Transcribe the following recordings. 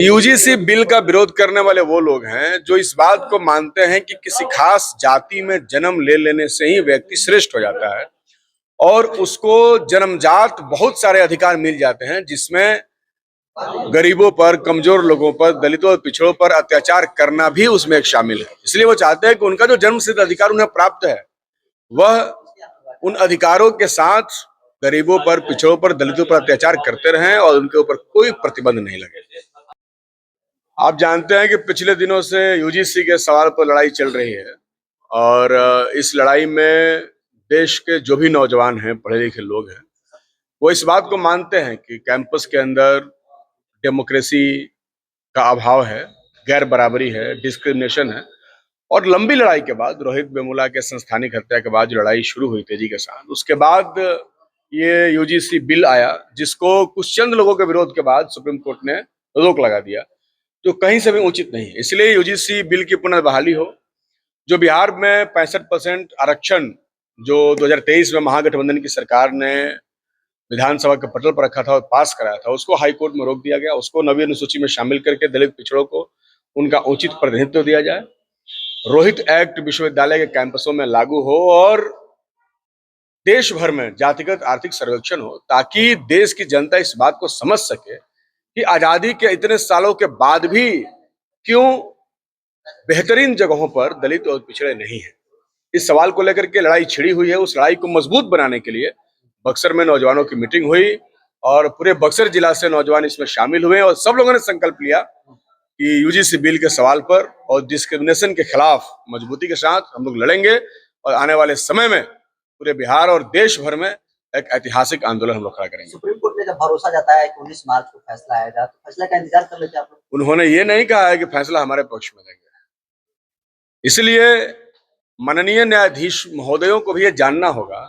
UGC bill का विरोध करने वाले वो लोग हैं जो इस बात को मानते हैं कि किसी खास जाति में जन्म ले लेने से ही व्यक्ति श्रेष्ठ हो जाता है और उसको जन्मजात बहुत सारे अधिकार मिल जाते हैं, जिसमें गरीबों पर, कमजोर लोगों पर, दलितों और पिछड़ों पर अत्याचार करना भी उसमें एक शामिल है। इसलिए वो चाहते हैं कि उनका जो जन्मसिद्ध अधिकार उन्हें प्राप्त है, वह उन अधिकारों के साथ गरीबों पर, पिछड़ों पर, दलितों पर अत्याचार करते रहें और उनके ऊपर कोई प्रतिबंध नहीं लगे। आप जानते हैं कि पिछले दिनों से यूजीसी के सवाल पर लड़ाई चल रही है और इस लड़ाई में देश के जो भी नौजवान हैं, पढ़े लिखे लोग हैं, वो इस बात को मानते हैं कि कैंपस के अंदर डेमोक्रेसी का अभाव है, गैर बराबरी है, डिस्क्रिमिनेशन है। और लंबी लड़ाई के बाद, रोहित वेमुला के संस्थानिक हत्या के बाद जो लड़ाई शुरू हुई तेजी के साथ, उसके बाद ये यूजीसी बिल आया, जिसको कुछ चंद लोगों के विरोध के बाद सुप्रीम कोर्ट ने रोक लगा दिया, जो कहीं से भी उचित नहीं है। इसलिए यूजीसी बिल की पुनर्बहाली हो। जो बिहार में 65% आरक्षण जो 2023 में महागठबंधन की सरकार ने विधानसभा के पटल पर रखा था और पास कराया था, उसको हाईकोर्ट में रोक दिया गया। उसको नवीं अनुसूची में शामिल करके दलित पिछड़ों को उनका उचित प्रतिनिधित्व दिया जाए। रोहित एक्ट विश्वविद्यालय के कैंपसों में लागू हो और देश भर में जातिगत आर्थिक सर्वेक्षण हो, ताकि देश की जनता इस बात को समझ सके कि आजादी के इतने सालों के बाद भी क्यों बेहतरीन जगहों पर दलित और पिछड़े नहीं हैं। इस सवाल को लेकर के लड़ाई छिड़ी हुई है। उस लड़ाई को मजबूत बनाने के लिए बक्सर में नौजवानों की मीटिंग हुई और पूरे बक्सर जिला से नौजवान इसमें शामिल हुए और सब लोगों ने संकल्प लिया कि यूजीसी बिल के सवाल पर और डिस्क्रिमिनेशन के खिलाफ मजबूती के साथ हम लोग लड़ेंगे और आने वाले समय में पूरे बिहार और देश भर में एक ऐतिहासिक आंदोलन हम लोग खड़ा करेंगे। सुप्रीम कोर्ट ने जब भरोसा जताया है कि 19 मार्च को फैसला आएगा, तो फैसला का इंतजार कर लेते आप लोग? उन्होंने ये नहीं कहा है कि फैसला हमारे पक्ष में देंगे। इसलिए माननीय न्यायाधीश महोदयों को भी ये जानना होगा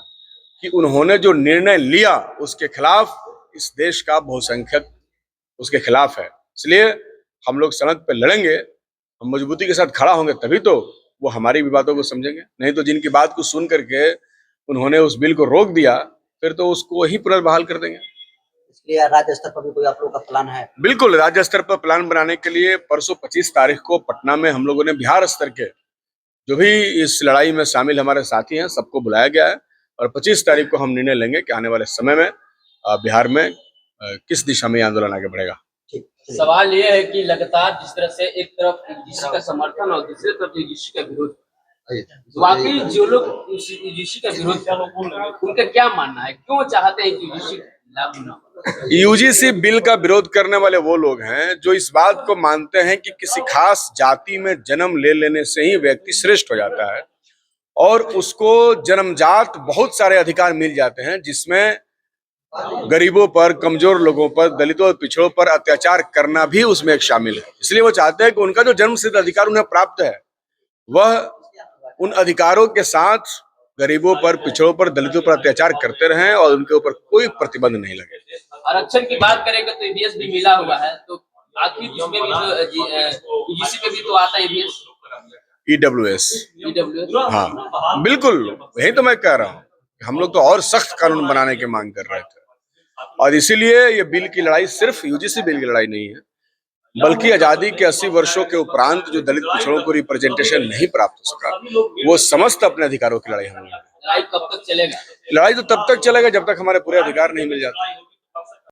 कि उन्होंने जो निर्णय लिया उसके खिलाफ इस देश का बहुसंख्यक उसके खिलाफ है। इसलिए हम लोग सड़क पे लड़ेंगे, हम मजबूती के साथ खड़ा होंगे, तभी तो वो हमारी भी बातों को समझेंगे। नहीं तो जिनकी बात को सुन करके उन्होंने उस बिल को रोक दिया, फिर तो उसको ही पुनर्बहाल कर देंगे। इसलिए राज्य स्तर पर भी कोई आप लोगों का प्लान है? बिल्कुल, राज्य स्तर पर प्लान बनाने के लिए परसों 25 तारीख को पटना में हम लोगों ने बिहार स्तर के जो भी इस लड़ाई में शामिल हमारे साथी हैं, सबको बुलाया गया है और 25 तारीख को हम निर्णय लेंगे कि आने वाले समय में बिहार में किस दिशा में आंदोलन आगे बढ़ेगा। सवाल ये है कि लगातार जिस तरह से एक तरफ यूजीसी का समर्थन और दूसरी तरफ यूजीसी का विरोध, वाकई जो लोग यूजीसी का विरोध कर रहे हैं उनका क्या मानना है, क्यों चाहते हैं कि यूजीसी लागू ना हो? यूजीसी बिल का विरोध करने वाले वो लोग हैं जो इस बात को मानते हैं कि किसी खास जाति में जन्म ले लेने से ही व्यक्ति श्रेष्ठ हो जाता है और उसको जन्मजात बहुत सारे अधिकार मिल जाते हैं, जिसमें गरीबों पर, कमजोर लोगों पर, दलितों और पिछड़ों पर अत्याचार करना भी उसमें एक शामिल है। इसलिए वो चाहते हैं कि उनका जो जन्मसिद्ध अधिकार उन्हें प्राप्त है, वह उन अधिकारों के साथ गरीबों पर, पिछड़ों पर, दलितों पर अत्याचार करते रहें और उनके ऊपर कोई प्रतिबंध नहीं लगे। आरक्षण की बात करेंगे तो ईवीएस भी मिला हुआ है, तो आखिर इसमें भी यूजीसी पे भी तो आता है ईवीएस, ईडब्ल्यूएस। हाँ बिल्कुल, यही तो मैं कह रहा हूँ। हम लोग तो और सख्त कानून बनाने की मांग कर रहे थे और इसीलिए ये बिल की लड़ाई सिर्फ यूजीसी बिल की लड़ाई नहीं है, बल्कि आजादी के 80 वर्षों के उपरांत जो दलित पिछड़ों को रिप्रेजेंटेशन नहीं प्राप्त हो सका, वो समस्त अपने अधिकारों की लड़ाई हम लोग। लड़ाई कब तक चलेगा? लड़ाई तो तब तक चलेगा जब तक हमारे पूरे अधिकार नहीं मिल जाते।